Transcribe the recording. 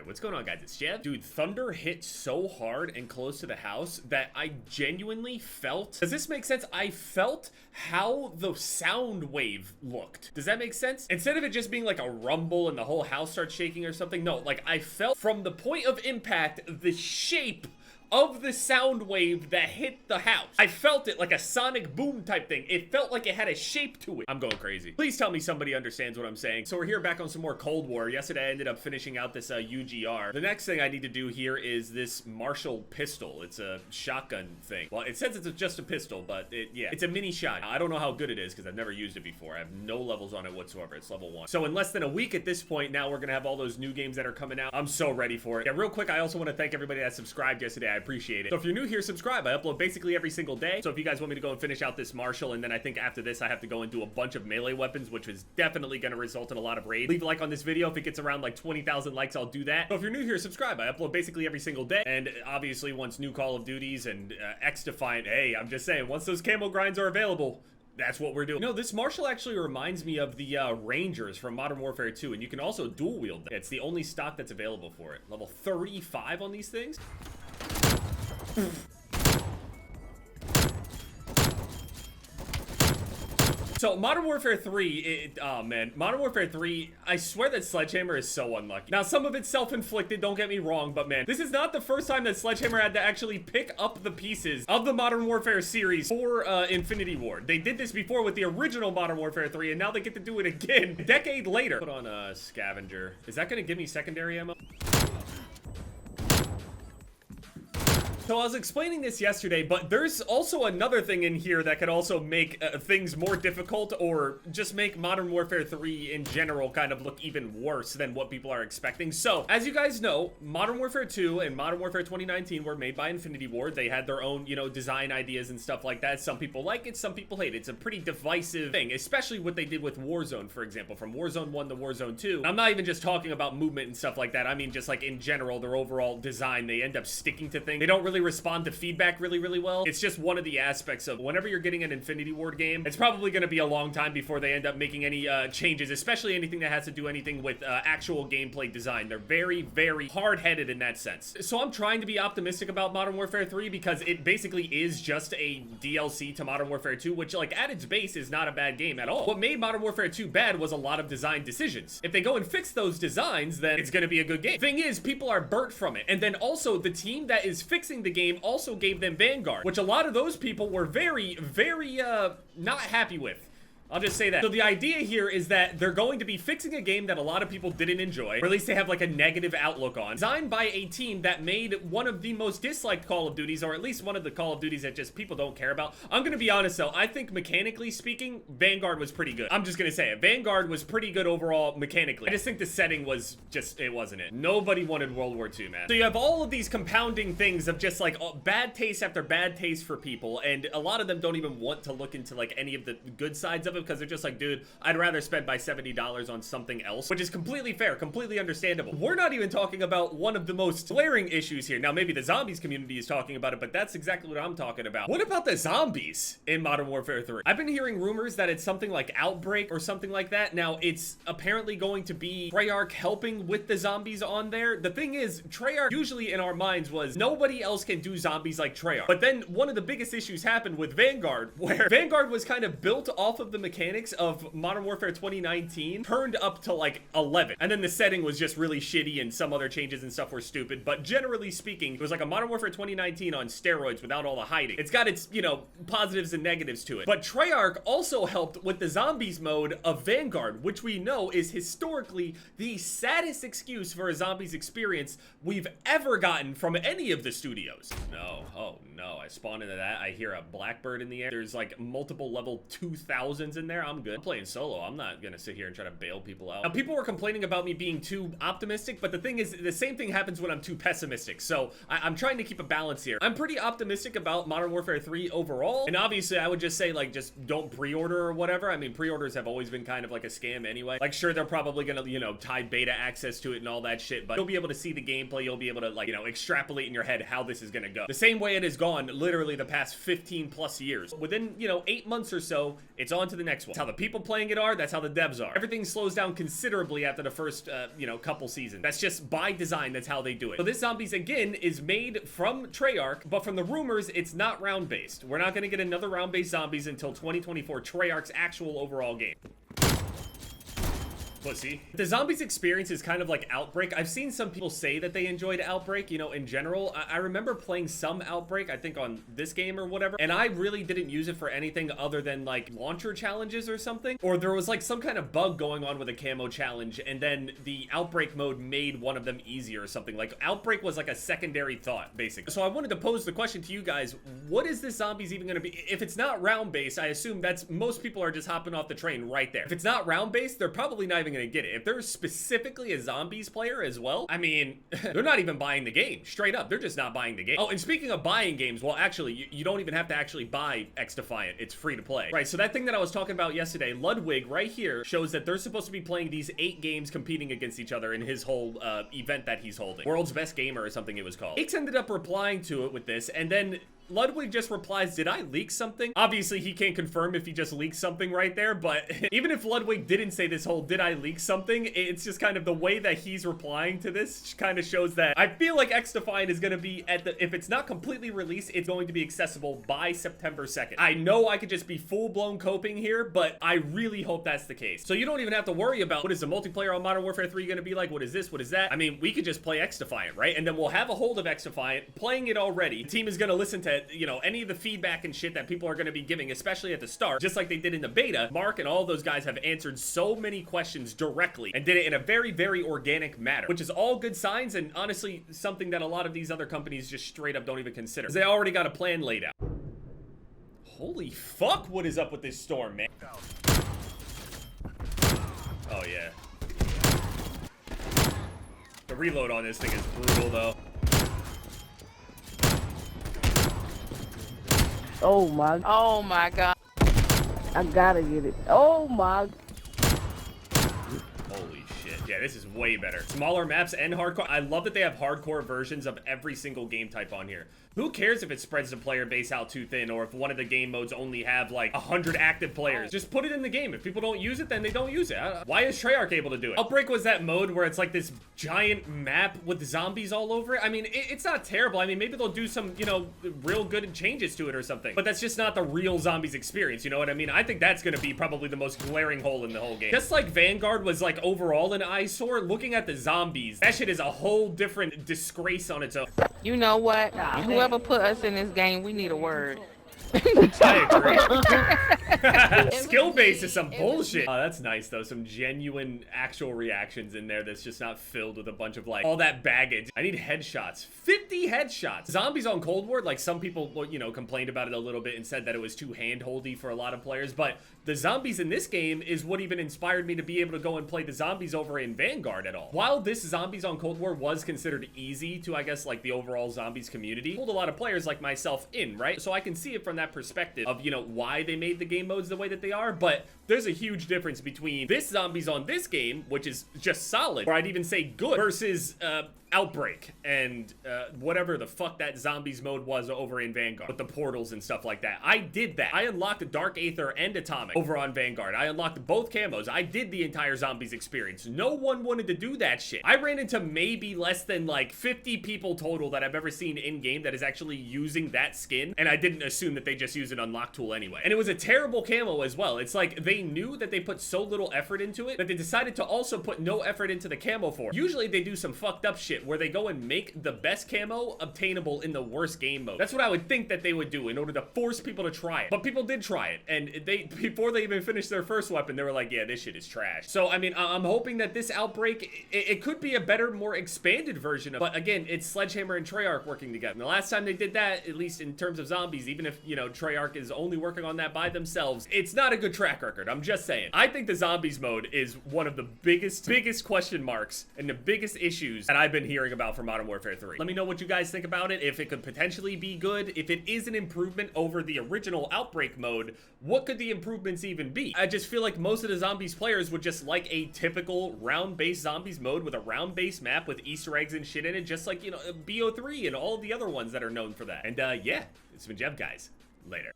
Alright, what's going on, guys? It's Jeff. Dude, thunder hit so hard and close to the house that I genuinely felt... Does this make sense? I felt how the sound wave looked. Does that make sense? Instead of it just being like a rumble and the whole house starts shaking or something, no, like I felt from the point of impact, the shape of the sound wave that hit the house. I felt it like a sonic boom type thing. It felt like it had a shape to it. I'm going crazy. Please tell me somebody understands what I'm saying. So we're here back on some more Cold War. Yesterday I ended up finishing out this UGR. The next thing I need to do here is this Marshall pistol. It's a shotgun thing. Well, it says it's just a pistol, but yeah, it's a mini shot. I don't know how good it is because I've never used it before. I have no levels on it whatsoever. It's level 1. So in less than a week at this point, now we're gonna have all those new games that are coming out. I'm so ready for it. Yeah, real quick, I also want to thank everybody that subscribed yesterday. I appreciate it. So if you're new here, subscribe. I upload basically every single day. So if you guys want me to go and finish out this Marshall, and then I think after this I have to go and do a bunch of melee weapons, which is definitely going to result in a lot of raids. Leave a like on this video. If it gets around like 20,000 likes, I'll do that. So if you're new here, subscribe. I upload basically every single day. And obviously once new Call of Duties and X-Defiant, hey, I'm just saying, once those camo grinds are available, that's what we're doing. You know, this Marshall actually reminds me of the Rangers from Modern Warfare 2, and you can also dual wield them. It's the only stock that's available for it. Level 35 on these things. So, Modern Warfare 3, oh man, Modern Warfare 3, I swear that Sledgehammer is so unlucky. Now, some of it's self-inflicted, don't get me wrong, but man, this is not the first time that Sledgehammer had to actually pick up the pieces of the Modern Warfare series for Infinity Ward. They did this before with the original Modern Warfare 3, and now they get to do it again a decade later. Put on a scavenger. Is that gonna give me secondary ammo? So I was explaining this yesterday, but there's also another thing in here that could also make things more difficult, or just make Modern Warfare 3 in general kind of look even worse than what people are expecting. So, as you guys know, Modern Warfare 2 and Modern Warfare 2019 were made by Infinity Ward. They had their own, you know, design ideas and stuff like that. Some people like it, some people hate it. It's a pretty divisive thing, especially what they did with Warzone, for example, from Warzone 1 to Warzone 2. I'm not even just talking about movement and stuff like that. I mean, just like in general, their overall design, they end up sticking to things. They don't really respond to feedback really well. It's just one of the aspects of whenever you're getting an Infinity Ward game, it's probably going to be a long time before they end up making any changes, especially anything that has to do anything with actual gameplay design. They're very hard-headed in that sense. So I'm trying to be optimistic about Modern Warfare 3 because it basically is just a DLC to Modern Warfare 2, which like at its base is not a bad game at all. What made Modern Warfare 2 bad was a lot of design decisions. If they go and fix those designs, then it's going to be a good game. Thing is, people are burnt from it. And then also the team that is fixing the game also gave them Vanguard, which a lot of those people were very not happy with. I'll just say that. So the idea here is that they're going to be fixing a game that a lot of people didn't enjoy, or at least they have like a negative outlook on, designed by a team that made one of the most disliked Call of Duties, or at least one of the Call of Duties that just people don't care about. I'm gonna be honest though, I think mechanically speaking, Vanguard was pretty good. I'm just gonna say it. Vanguard was pretty good overall mechanically. I just think the setting was just, it wasn't it. Nobody wanted World War II, man. So you have all of these compounding things of just like bad taste after bad taste for people, and a lot of them don't even want to look into like any of the good sides of it, because they're just like, dude, I'd rather spend my $70 on something else, which is completely fair, completely understandable. We're not even talking about one of the most glaring issues here. Now, maybe the zombies community is talking about it, but that's exactly what I'm talking about. What about the zombies in Modern Warfare 3? I've been hearing rumors that it's something like Outbreak or something like that. Now, it's apparently going to be Treyarch helping with the zombies on there. The thing is, Treyarch usually in our minds was nobody else can do zombies like Treyarch. But then one of the biggest issues happened with Vanguard, where Vanguard was kind of built off of the mechanics of Modern Warfare 2019, turned up to like 11, and then the setting was just really shitty and some other changes and stuff were stupid, but generally speaking, it was like a Modern Warfare 2019 on steroids without all the hiding. It's got its, you know, positives and negatives to it. But Treyarch also helped with the zombies mode of Vanguard, which we know is historically the saddest excuse for a zombies experience we've ever gotten from any of the studios. No, oh no, I spawned into that. I hear a blackbird in the air. There's like multiple level 2000s in there. I'm good. I'm playing solo. I'm not gonna sit here and try to bail people out. Now, people were complaining about me being too optimistic, but the thing is, the same thing happens when I'm too pessimistic. So I'm trying to keep a balance here. I'm pretty optimistic about Modern Warfare 3 overall, and obviously I would just say like just don't pre-order or whatever. I mean, pre-orders have always been kind of like a scam anyway. Like sure, they're probably gonna, you know, tie beta access to it and all that shit, but you'll be able to see the gameplay. You'll be able to like, you know, extrapolate in your head how this is gonna go. The same way it has gone literally the past 15 plus years. Within, you know, 8 months or so, it's on to the the next one. That's how the people playing it are, that's how the devs are. Everything slows down considerably after the first, you know, couple seasons. That's just by design, that's how they do it. So this Zombies, again, is made from Treyarch, but from the rumors, it's not round-based. We're not gonna get another round-based Zombies until 2024, Treyarch's actual overall game. Pussy. The Zombies experience is kind of like Outbreak. I've seen some people say that they enjoyed Outbreak, you know, in general. I remember playing some Outbreak, I think on this game or whatever, and I really didn't use it for anything other than like launcher challenges or something. Or there was like some kind of bug going on with a camo challenge, and then the Outbreak mode made one of them easier or something. Like Outbreak was like a secondary thought, basically. So I wanted to pose the question to you guys, what is this Zombies even gonna be? If it's not round-based, I assume that's most people are just hopping off the train right there. If it's not round-based, they're probably not even gonna get it. If there's specifically a Zombies player as well, I mean, they're not even buying the game. Straight up, they're just not buying the game. Oh, and speaking of buying games, well, actually, you don't even have to actually buy XDefiant. It's free to play. Right, so that thing that I was talking about yesterday, Ludwig, right here, shows that they're supposed to be playing these 8 games competing against each other in his whole event that he's holding. World's Best Gamer or something it was called. X ended up replying to it with this, and then Ludwig just replies, did I leak something? Obviously, he can't confirm if he just leaked something right there, but even if Ludwig didn't say this whole, did I leak something, it's just kind of the way that he's replying to this kind of shows that I feel like XDefiant is going to be at the, if it's not completely released, it's going to be accessible by September 2nd. I know I could just be full-blown coping here, but I really hope that's the case. So you don't even have to worry about what is the multiplayer on Modern Warfare 3 going to be like? What is this? What is that? I mean, we could just play XDefiant, right? And then we'll have a hold of XDefiant, playing it already. The team is going to listen to, you know, any of the feedback and shit that people are going to be giving, especially at the start, just like they did in the beta. Mark and all those guys have answered so many questions directly and did it in a very, very organic manner, which is all good signs and honestly something that a lot of these other companies just straight up don't even consider. They already got a plan laid out. Holy fuck, what is up with this storm, man? Oh, yeah. The reload on this thing is brutal, though. Oh my god. I gotta get it. Oh my. Holy shit. Yeah, this is way better. Smaller maps and hardcore. I love that they have hardcore versions of every single game type on here. Who cares if it spreads the player base out too thin or if one of the game modes only have like 100 active players? Just put it in the game. If people don't use it, then they don't use it. Why is Treyarch able to do it? Outbreak was that mode where it's like this giant map with zombies all over it. I mean, it's not terrible. I mean, maybe they'll do some, you know, real good changes to it or something. But that's just not the real Zombies experience, you know what I mean? I think that's gonna be probably the most glaring hole in the whole game. Just like Vanguard was like overall an eyesore, looking at the zombies, that shit is a whole different disgrace on its own. You know what? Whoever put us in this game, we need a word. I agree. Skill base is some bullshit. Oh, that's nice though. Some genuine actual reactions in there that's just not filled with a bunch of like all that baggage. I need headshots. 50 headshots. Zombies on Cold War, like some people, you know, complained about it a little bit and said that it was too hand-holdy for a lot of players, but the zombies in this game is what even inspired me to be able to go and play the zombies over in Vanguard at all. While this Zombies on Cold War was considered easy to, I guess, like the overall zombies community, pulled a lot of players like myself in, right? So I can see it from that perspective of, you know, why they made the game modes the way that they are, but there's a huge difference between this Zombies on this game, which is just solid, or I'd even say good, versus Outbreak and whatever the fuck that zombies mode was over in Vanguard with the portals and stuff like that. I did that. I unlocked Dark Aether and Atomic over on Vanguard. I unlocked both camos. I did the entire zombies experience. No one wanted to do that shit. I ran into maybe less than like 50 people total that I've ever seen in game that is actually using that skin, and I didn't assume that they just use an unlock tool anyway. And it was a terrible camo as well. It's like they knew that they put so little effort into it that they decided to also put no effort into the camo for it. Usually they do some fucked up shit where they go and make the best camo obtainable in the worst game mode. That's what I would think that they would do in order to force people to try it. But people did try it, and they, before they even finished their first weapon, they were like, yeah, this shit is trash. So, I mean, I'm hoping that this Outbreak, it could be a better, more expanded version of, but again, it's Sledgehammer and Treyarch working together. And the last time they did that, at least in terms of zombies, even if, you know, Treyarch is only working on that by themselves, it's not a good track record. I'm just saying. I think the zombies mode is one of the biggest question marks and the biggest issues that I've been hearing about for Modern Warfare 3. Let me know what you guys think about it, if it could potentially be good, if it is an improvement over the original Outbreak mode, what could the improvements even be? I just feel like most of the zombies players would just like a typical round-based zombies mode with a round-based map with Easter eggs and shit in it, just like, you know, BO3 and all the other ones that are known for that. And yeah, it's been Jeff, guys. Later.